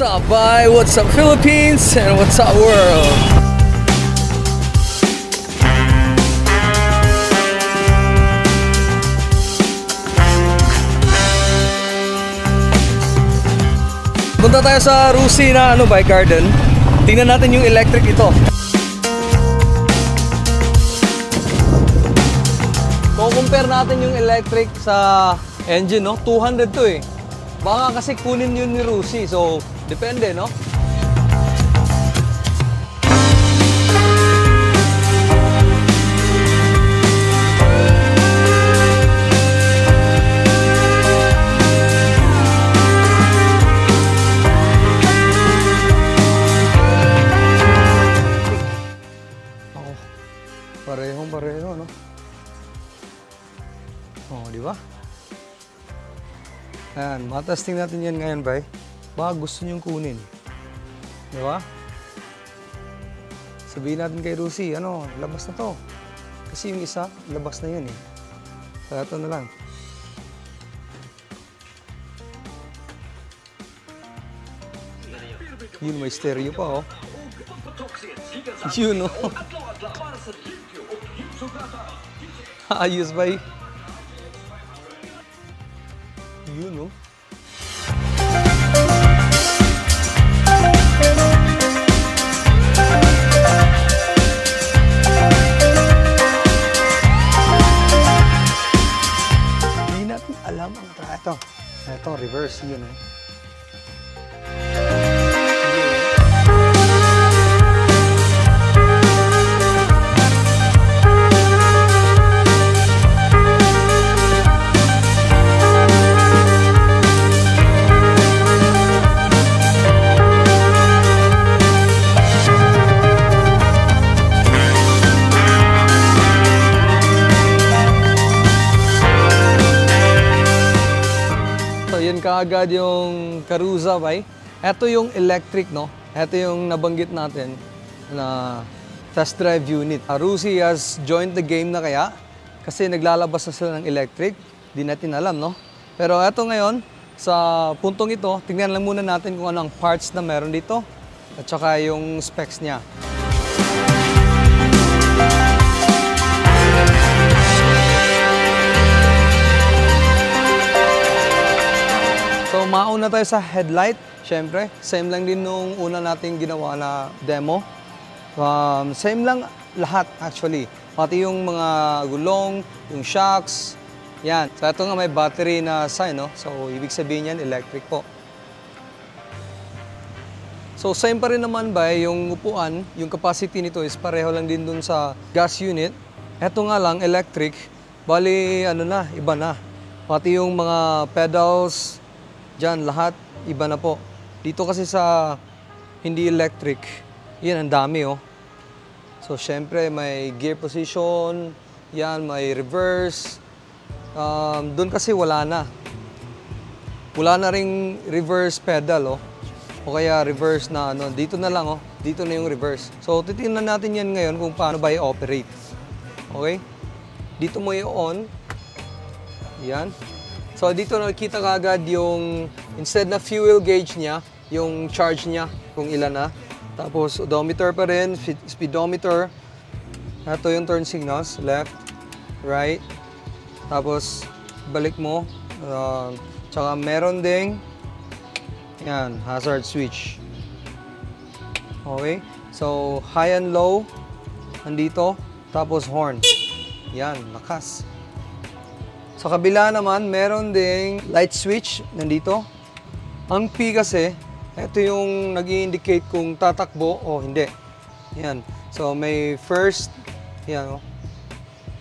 What's up, bye? What's up, Philippines? And what's up, world? Punta tayo sa Rusi na bike garden. Tingnan natin yung electric ito. Kung compare natin yung electric sa engine, 200 to eh. Baka kasi kunin yun ni Rusi, so depende, no? Oh, pareho, no? Oh, di ba? Ayan, matesting natin yan ngayon, bay. Baka gusto niyong kunin. Di ba? Sabihin natin kay Rusi, labas na to. Kasi yung isa, labas na yun eh. Kaya ito na lang. Yun, may stereo pa, oh. Yun, oh. Ayos, bay. Yun, no? Hindi natin alam ang ito, reverse, yun, eh. Kaagad yung Karuza, bay. Ito yung electric, no? Ito yung nabanggit natin na test drive unit. Rusi has joined the game na kaya kasi naglalabas na sila ng electric. Di natin alam, no? Pero ito ngayon, sa puntong ito, tingnan lang muna natin kung anong parts na meron dito at saka yung specs niya. So, mauna tayo sa headlight. Siyempre, same lang din nung una nating ginawa na demo. Same lang lahat actually. Pati yung mga gulong, yung shocks. Yan. So, ito nga may battery na sign, no? So, ibig sabihin yan, electric po. So, same pa rin naman ba yung upuan, yung capacity nito is pareho lang din dun sa gas unit. Ito nga lang, electric. Bali, iba na. Pati yung mga pedals, diyan lahat iba na po. Dito kasi sa hindi electric, yan ang dami, oh. So syempre may gear position, yan may reverse. Doon kasi wala na. Wala na ring reverse pedal, oh. O kaya reverse na dito na lang, oh. Dito na yung reverse. So titingnan natin yan ngayon kung paano ba i-operate. Okay? Dito mo i-on. Yan. So dito nakikita kaagad yung, instead na fuel gauge niya, yung charge niya, kung ilan na. Tapos odometer pa rin, speedometer. Ito yung turn signals, left, right. Tapos balik mo. Tsaka meron ding, yan, hazard switch. Okay, so high and low, andito. Tapos horn. Yan, lakas. Sa kabila naman, meron ding light switch nandito. Ang P kasi, ito yung nag-i-indicate kung tatakbo o hindi. Yan. So may first, yan, oh.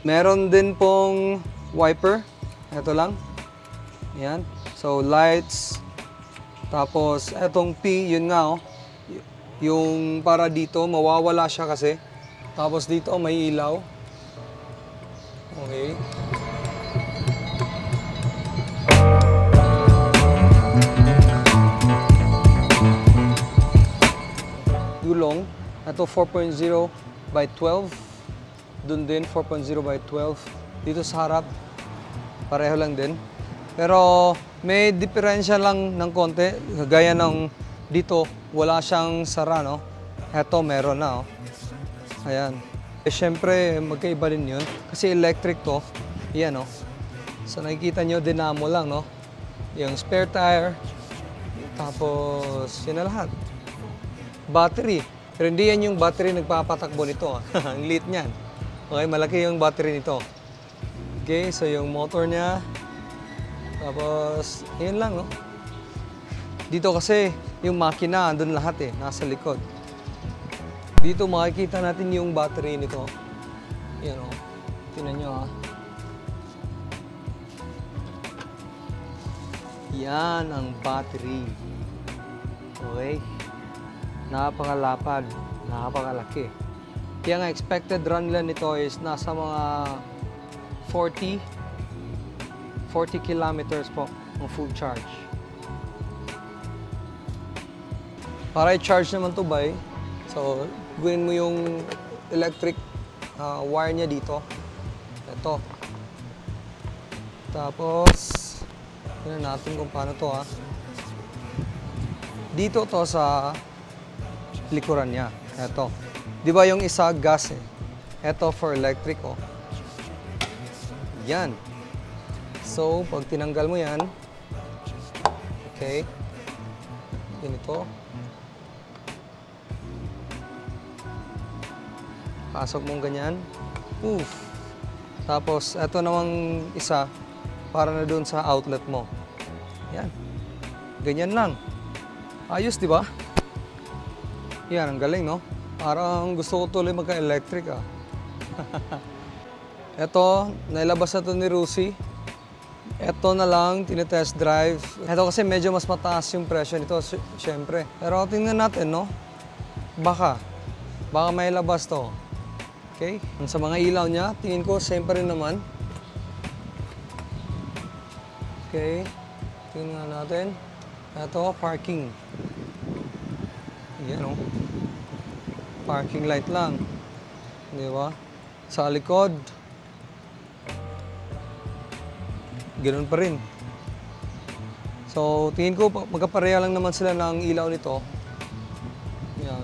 Meron din pong wiper. Ito lang. Yan. So lights. Tapos etong P, yun nga, oh. Yung para dito, mawawala siya kasi. Tapos dito, may ilaw. Okay. Gulong. Ito 4.0 by 12. Doon din 4.0 by 12. Dito sa harap, pareho lang din. Pero may diferensya lang ng konti. Gaya ng Dito, wala siyang sara, no? Eto, meron na, oh. Ayan. Siyempre, magkaiba din yun. Kasi electric to. Yan, oh. So, nakikita nyo, dinamo lang, no? Yung spare tire. Tapos, yun na lahat. Battery. Pero hindi yan yung battery nagpapatakbo nito, ah. Ang liit niyan. Okay, malaki yung battery nito. Okay, so yung motor niya. Tapos, yun lang, no? Dito kasi, yung makina, andun lahat eh, nasa likod. Dito makikita natin yung battery nito. Yan, oh. Tingnan nyo, ah. Yan ang battery. Okay? Napakalapad, napakalaki. Kaya nga expected run nila nito is nasa mga 40 kilometers po ng full charge. Para i-charge naman to bay, so gawin mo yung electric wire niya dito. Ito. Tapos, tingnan natin kung paano to ha. Dito to sa likuran niya. Ito. Di ba yung isa gas eh? Ito for electric oh. Yan. So, pag tinanggal mo yan, okay, ganito. Pasok mong ganyan. Oof. Tapos, ito namang isa para na doon sa outlet mo. Yan. Ganyan lang. Ayos, di ba? Yan, ang galing, no? Parang gusto ko tuloy magka-electric, ah. Ito, nailabas na ito ni Rusi. Ito na lang, tinetest drive. Ito kasi medyo mas mataas yung presyo nito, syempre. Pero tingnan natin, no? Baka may labas to. Okay? Sa mga ilaw niya, tingin ko same pa rin naman. Okay. Tingnan natin. Ito, parking. Yan, no? Parking light lang. Di ba? Sa likod. Ganoon pa rin. So, tingin ko magkapareha lang naman sila ng ilaw nito. Yan.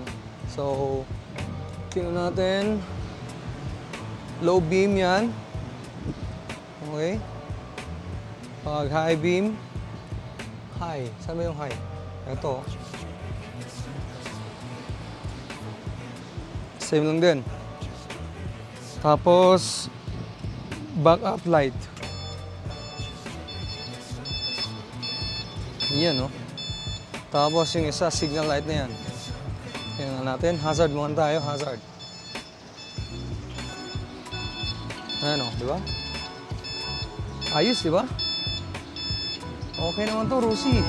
So, tingnan natin. Low beam yan. Okay. Pag high beam. High. Saan ba yung high? Ito. Same lang din. Tapos, backup light. Yan, no? Tapos yung isa, signal light na yan. Tingnan natin. Hazard muna tayo. Hazard. Ayan, no? Diba? Ayos, diba? Okay naman to, Rusi.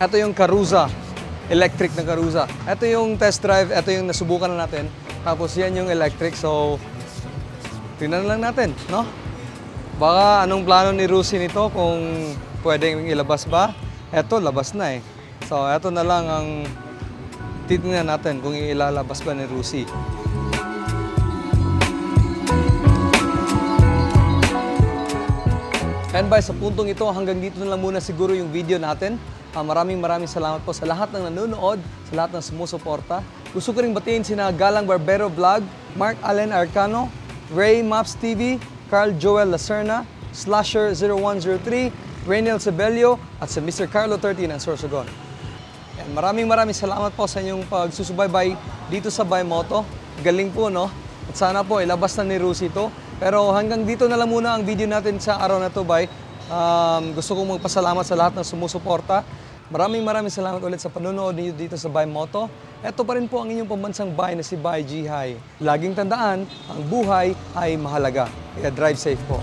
Ito yung Karuza, electric na Karuza. Ito yung test drive, ito yung nasubukan na natin. Tapos yan yung electric, so tingnan lang natin, no? Baka anong plano ni Rusi nito kung pwedeng ilabas ba? Ito, labas na eh. So ito na lang ang titingnan natin kung ilalabas ba ni Rusi. And by sa puntong ito, hanggang dito na lang muna siguro yung video natin. Maraming salamat po sa lahat ng nanonood, sa lahat ng sumusuporta. Gusto ko rin batiin sina Galang Barbero Vlog, Mark Allen Arcano, Ray Maps TV, Carl Joel Lacerna, Slasher0103, Rainiel Sebelio, at sa Mr. Carlo 13 ng Sorsogon. And maraming salamat po sa inyong pagsusubaybay dito sa Baymoto. Galing po, no? At sana po ilabas na ni Rusi ito. Pero hanggang dito na lang muna ang video natin sa araw na to, Bay. Gusto kong magpasalamat sa lahat ng sumusuporta. Maraming salamat ulit sa panonood niyo dito sa Bay Moto. Ito pa rin po ang inyong pambansang bay na si Bay G. Laging tandaan, ang buhay ay mahalaga. Kaya drive safe po.